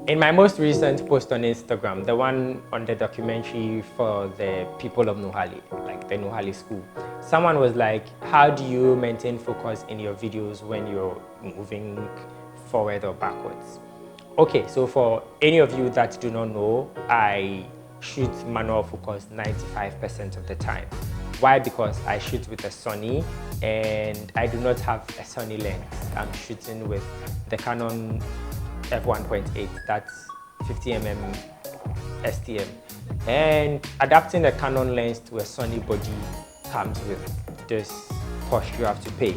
In my most recent post on Instagram, the one on the documentary for the people of Nuhali, like the Nuhali school, someone was like, how do you maintain focus in your videos when you're moving forward or backwards? Okay, so for any of you that do not know, I shoot manual focus 95% of the time. Why? Because I shoot with a Sony and I do not have a Sony lens. I'm shooting with the Canon f1.8, that's 50mm STM. And adapting a Canon lens to a Sony body comes with this cost you have to pay.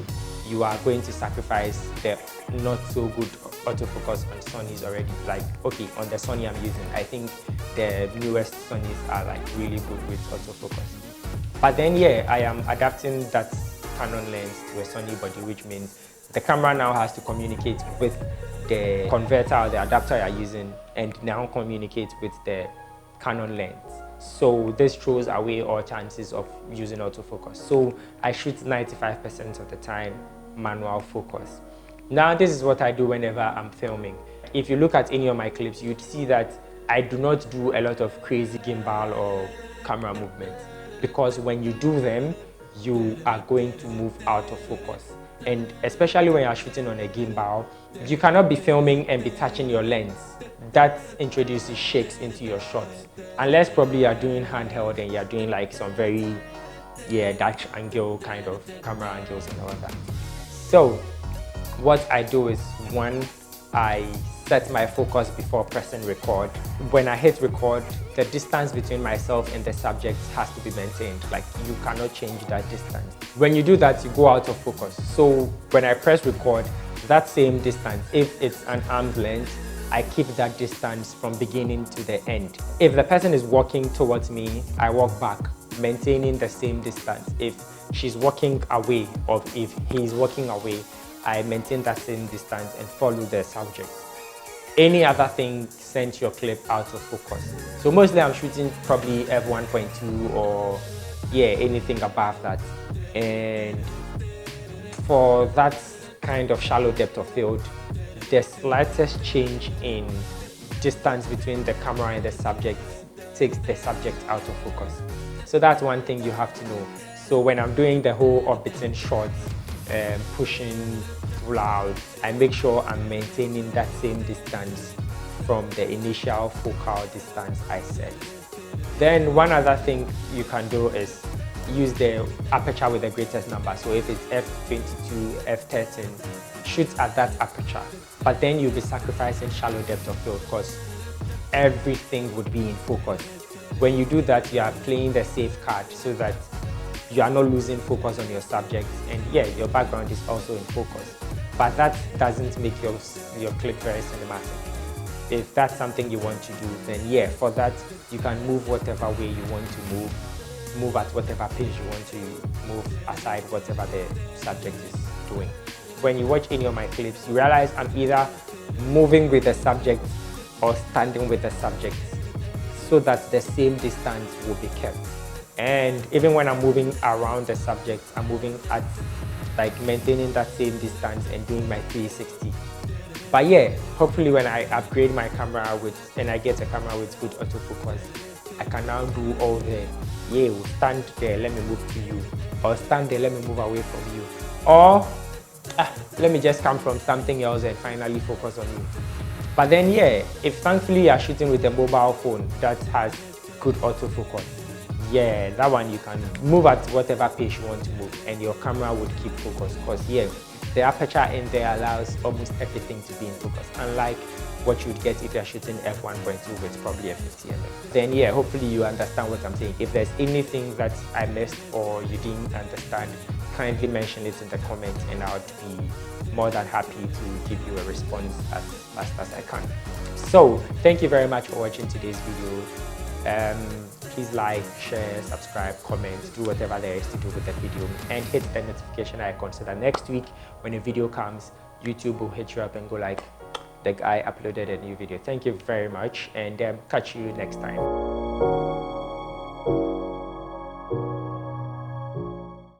You are going to sacrifice the not so good autofocus on Sonys already. Like, okay, on the Sony I'm using, I think the newest Sonys are like really good with autofocus. But then yeah, I am adapting that Canon lens to a Sony body, which means the camera now has to communicate with the converter or the adapter you're using and now communicate with the Canon lens. So this throws away all chances of using autofocus. So I shoot 95% of the time manual focus. Now this is what I do whenever I'm filming. If you look at any of my clips, you'd see that I do not do a lot of crazy gimbal or camera movements, because when you do them, you are going to move out of focus. And especially when you're shooting on a gimbal, you cannot be filming and be touching your lens. That introduces shakes into your shots. Unless probably you're doing handheld and you're doing like some very, Dutch angle kind of camera angles and all that. So what I do is, one, I set my focus before pressing record. When I hit record, the distance between myself and the subject has to be maintained. Like, you cannot change that distance. When you do that, you go out of focus. So when I press record, that same distance, if it's an arm's length, I keep that distance from beginning to the end. If the person is walking towards me, I walk back, maintaining the same distance. If she's walking away or if he's walking away, I maintain that same distance and follow the subject. Any other thing sends your clip out of focus. So mostly I'm shooting probably f1.2 or anything above that. And for that kind of shallow depth of field, the slightest change in distance between the camera and the subject takes the subject out of focus. So that's one thing you have to know. So when I'm doing the whole orbiting shots, pushing loud, I make sure I'm maintaining that same distance from the initial focal distance I set. Then one other thing you can do is use the aperture with the greatest number. So if it's f22, f13, shoot at that aperture. But then you'll be sacrificing shallow depth of field because everything would be in focus. When you do that, you are playing the safe card so that you are not losing focus on your subject, and your background is also in focus. But that doesn't make your clip very cinematic. If that's something you want to do, then for that, you can move whatever way you want to move at whatever pace you want to move aside whatever the subject is doing. When you watch any of my clips, you realize I'm either moving with the subject or standing with the subject so that the same distance will be kept. And even when I'm moving around the subject, I'm moving at maintaining that same distance and doing my 360. But hopefully when I upgrade my camera and I get a camera with good autofocus, I can now do all the, stand there, let me move to you, or stand there, let me move away from you, or let me just come from something else and finally focus on you. But then if thankfully you're shooting with a mobile phone that has good autofocus, that one you can move at whatever pace you want to move and your camera would keep focus, because the aperture in there allows almost everything to be in focus, unlike what you'd get if you're shooting f1.2 with probably a 50mm. Then hopefully you understand what I'm saying. If there's anything that I missed or you didn't understand, kindly mention it in the comments and I would be more than happy to give you a response as fast as I can. So thank you very much for watching today's video. Please like, share, subscribe, comment, do whatever there is to do with the video, and hit the notification icon so that next week when a video comes, YouTube will hit you up and go like, the guy uploaded a new video. Thank you very much, and catch you next time.